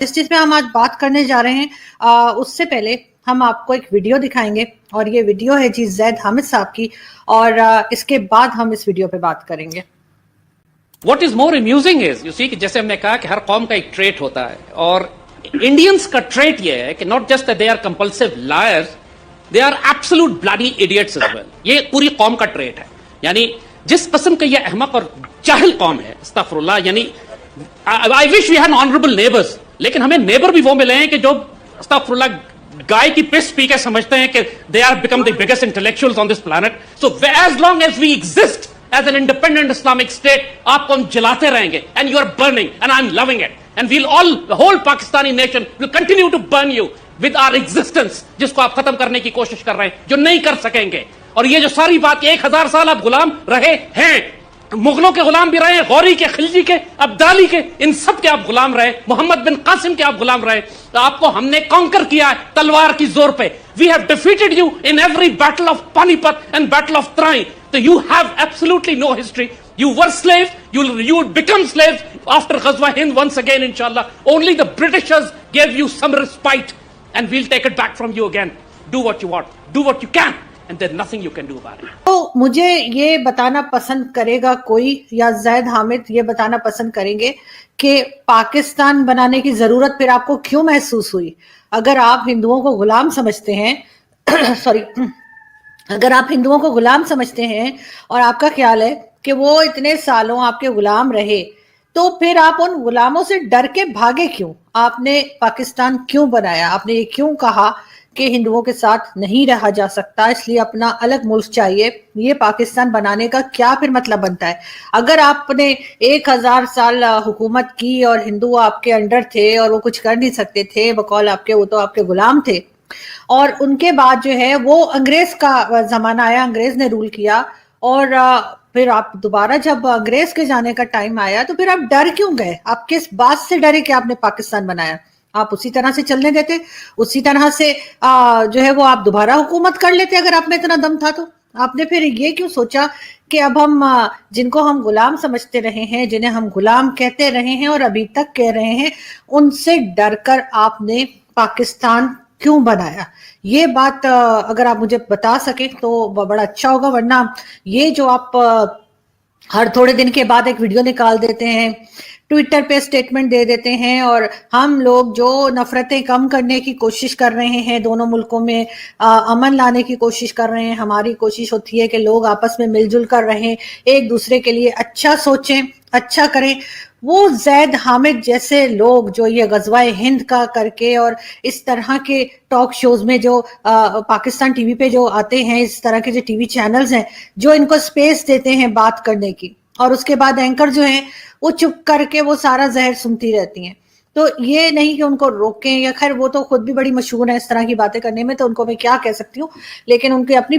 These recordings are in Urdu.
جس چیز پہ ہم آج بات کرنے جا رہے ہیں اس سے پہلے ہم آپ کو ایک ویڈیو دکھائیں گے اور یہ ویڈیو ہے جی زید حامد صاحب کی اور اس کے بعد ہم اس ویڈیو پہ بات کریں گے. What is more amusing is, you see, کہ جیسے ہم نے کہا کہ ہر قوم کا ایک ٹریٹ ہوتا ہے اور انڈینس کا ٹریٹ یہ ہے کہ not just that they are compulsive liars, they are absolute bloody idiots as well. یہ پوری قوم کا ٹریٹ ہے. یعنی جس قسم کا یہ احمق اور جاہل قوم ہے, استغفر اللہ, یعنی I wish we had honorable neighbors, لیکن ہمیں نیبر بھی وہ ملے ہیں کہ جو استغفر اللہ گائے کی پس پی کے سمجھتے ہیں کہ they are become the biggest intellectuals on this planet. So as long as we exist as an independent Islamic state, آپ کو ہم جلاتے رہیں گے and you are burning and I'm loving it and we'll all, the whole Pakistani nation will continue to burn you with our existence, جس کو آپ ختم کرنے کی کوشش کر رہے ہیں, جو نہیں کر سکیں گے. اور یہ جو ساری بات 1000 سال آپ غلام رہے ہیں, مغلوں کے غلام بھی رہے ہیں, غوری کے, خلجی کے, ابدالی کے, ان سب کے آپ غلام رہے, محمد بن قاسم کے آپ غلام رہے, تو آپ کو ہم نے کانکر کیا ہے تلوار کی زور پہ. We have defeated you in every battle of Panipat and battle of Train. So you have absolutely no history. You were slaves, you would become slaves after Ghazwa Hind once again, inshallah. Only the Britishers gave you some respite and we'll take it back from you again. Do what you want, do what you can, and there's nothing you can do about it. تو مجھے یہ بتانا پسند کرے گا کوئی, یا زید حامد یہ بتانا پسند کریں گے کہ پاکستان بنانے کی ضرورت پھر آپ کو کیوں محسوس ہوئی؟ اگر آپ ہندوؤں کو غلام سمجھتے ہیں سوری اگر آپ ہندوؤں کو غلام سمجھتے ہیں اور آپ کا خیال ہے کہ وہ اتنے سالوں آپ کے غلام رہے, تو پھر آپ ان غلاموں سے ڈر کے بھاگے کیوں؟ آپ نے پاکستان کیوں بنایا؟ آپ نے یہ کیوں کہا کہ ہندوؤں کے ساتھ نہیں رہا جا سکتا, اس لیے اپنا الگ ملک چاہیے؟ یہ پاکستان بنانے کا کیا پھر مطلب بنتا ہے؟ اگر آپ نے 1000 سال حکومت کی اور ہندو آپ کے انڈر تھے اور وہ کچھ کر نہیں سکتے تھے بقول آپ کے, وہ تو آپ کے غلام تھے, اور ان کے بعد جو ہے وہ انگریز کا زمانہ آیا, انگریز نے رول کیا, اور پھر آپ دوبارہ جب انگریز کے جانے کا ٹائم آیا تو پھر آپ ڈر کیوں گئے؟ آپ کس بات سے ڈرے کہ آپ نے پاکستان بنایا؟ آپ اسی طرح سے چلنے دیتے, اسی طرح سے جو ہے وہ آپ دوبارہ حکومت کر لیتے اگر آپ میں اتنا دم تھا. تو آپ نے پھر یہ کیوں سوچا کہ اب ہم جن کو ہم غلام سمجھتے رہے ہیں, جنہیں ہم غلام کہتے رہے ہیں اور ابھی تک کہہ رہے ہیں, ان سے ڈر کر آپ نے پاکستان کیوں بنایا؟ یہ بات اگر آپ مجھے بتا سکیں تو بڑا اچھا ہوگا, ورنہ یہ جو آپ ہر تھوڑے دن کے بعد ایک ویڈیو نکال دیتے ہیں, ٹویٹر پہ سٹیٹمنٹ دے دیتے ہیں, اور ہم لوگ جو نفرتیں کم کرنے کی کوشش کر رہے ہیں, دونوں ملکوں میں امن لانے کی کوشش کر رہے ہیں, ہماری کوشش ہوتی ہے کہ لوگ آپس میں مل جل کر رہیں, ایک دوسرے کے لیے اچھا سوچیں, اچھا کریں. وہ زید حامد جیسے لوگ جو یہ غزوہ ہند کا کر کے اور اس طرح کے ٹاک شوز میں جو پاکستان ٹی وی پہ جو آتے ہیں, اس طرح کے جو ٹی وی چینلز ہیں جو ان کو سپیس دیتے ہیں بات کرنے کی, اور اس کے بعد اینکر جو ہیں وہ چپ کر کے وہ سارا زہر سنتی رہتی ہیں, تو یہ نہیں کہ ان کو روکیں, یا خیر وہ تو خود بھی بڑی مشہور ہیں اس طرح کی باتیں کرنے میں, تو ان کو میں کیا کہہ سکتی ہوں, لیکن ان کی اپنی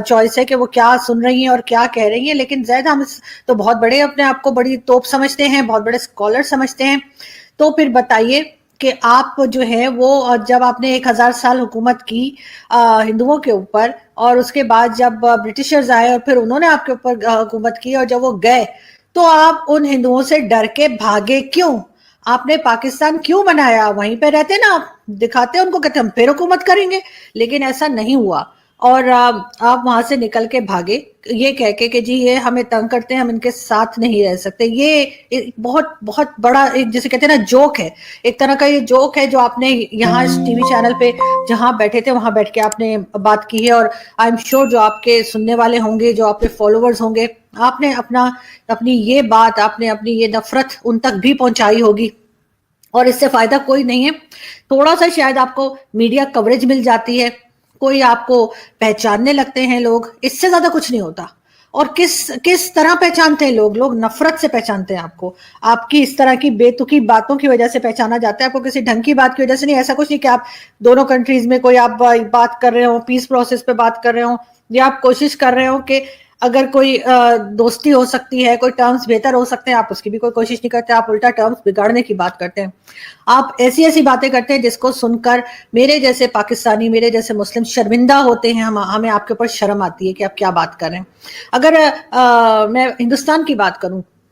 چوائس ہے کہ وہ کیا سن رہی ہیں اور کیا کہہ رہی ہیں. لیکن زید حامد تو بہت بڑے اپنے آپ کو بڑی توپ سمجھتے ہیں, بہت بڑے اسکالر سمجھتے ہیں. تو پھر بتائیے کہ آپ جو ہے وہ جب آپ نے 1000 سال حکومت کی ہندوؤں کے اوپر, اور اس کے بعد جب برٹشرز آئے اور پھر انہوں نے آپ کے اوپر حکومت کی, اور جب وہ گئے تو آپ ان ہندوؤں سے ڈر کے بھاگے کیوں؟ آپ نے پاکستان کیوں بنایا؟ وہیں پہ رہتے نا, آپ دکھاتے ان کو, کہتے ہم پھر حکومت کریں گے, لیکن ایسا نہیں ہوا, اور آپ وہاں سے نکل کے بھاگے یہ کہہ کے کہ جی یہ ہمیں تنگ کرتے ہیں, ہم ان کے ساتھ نہیں رہ سکتے. یہ بہت بہت بڑا ایک جسے کہتے ہیں نا جوک ہے, ایک طرح کا یہ جوک ہے جو آپ نے یہاں اس ٹی وی چینل پہ جہاں بیٹھے تھے وہاں بیٹھ کے آپ نے بات کی ہے, اور آئی ایم شیور جو آپ کے سننے والے ہوں گے, جو آپ کے فالوورز ہوں گے, آپ نے اپنی یہ بات, آپ نے اپنی یہ نفرت ان تک بھی پہنچائی ہوگی, اور اس سے فائدہ کوئی نہیں ہے. تھوڑا سا شاید آپ کو میڈیا کوریج مل جاتی ہے, کوئی آپ کو پہچاننے لگتے ہیں لوگ, اس سے زیادہ کچھ نہیں ہوتا. اور کس طرح پہچانتے ہیں لوگ نفرت سے پہچانتے ہیں آپ کو, آپ کی اس طرح کی بے تکی باتوں کی وجہ سے پہچانا جاتا ہے, آپ کو کسی ڈھنگ کی بات کی وجہ سے نہیں. ایسا کچھ نہیں کہ آپ دونوں کنٹریز میں کوئی آپ بات کر رہے ہوں, پیس پروسیس پہ بات کر رہے ہوں, یا آپ کوشش کر رہے ہوں کہ اگر کوئی دوستی ہو سکتی ہے, کوئی ٹرمز بہتر ہو سکتے ہیں, آپ اس کی بھی کوئی کوشش نہیں کرتے, آپ الٹا ٹرمز بگاڑنے کی بات کرتے ہیں. آپ ایسی باتیں کرتے ہیں جس کو سن کر میرے جیسے پاکستانی, میرے جیسے مسلم شرمندہ ہوتے ہیں. ہمیں آپ کے اوپر شرم آتی ہے کہ آپ کیا بات کر رہے ہیں. اگر میں ہندوستان کی بات کروں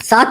7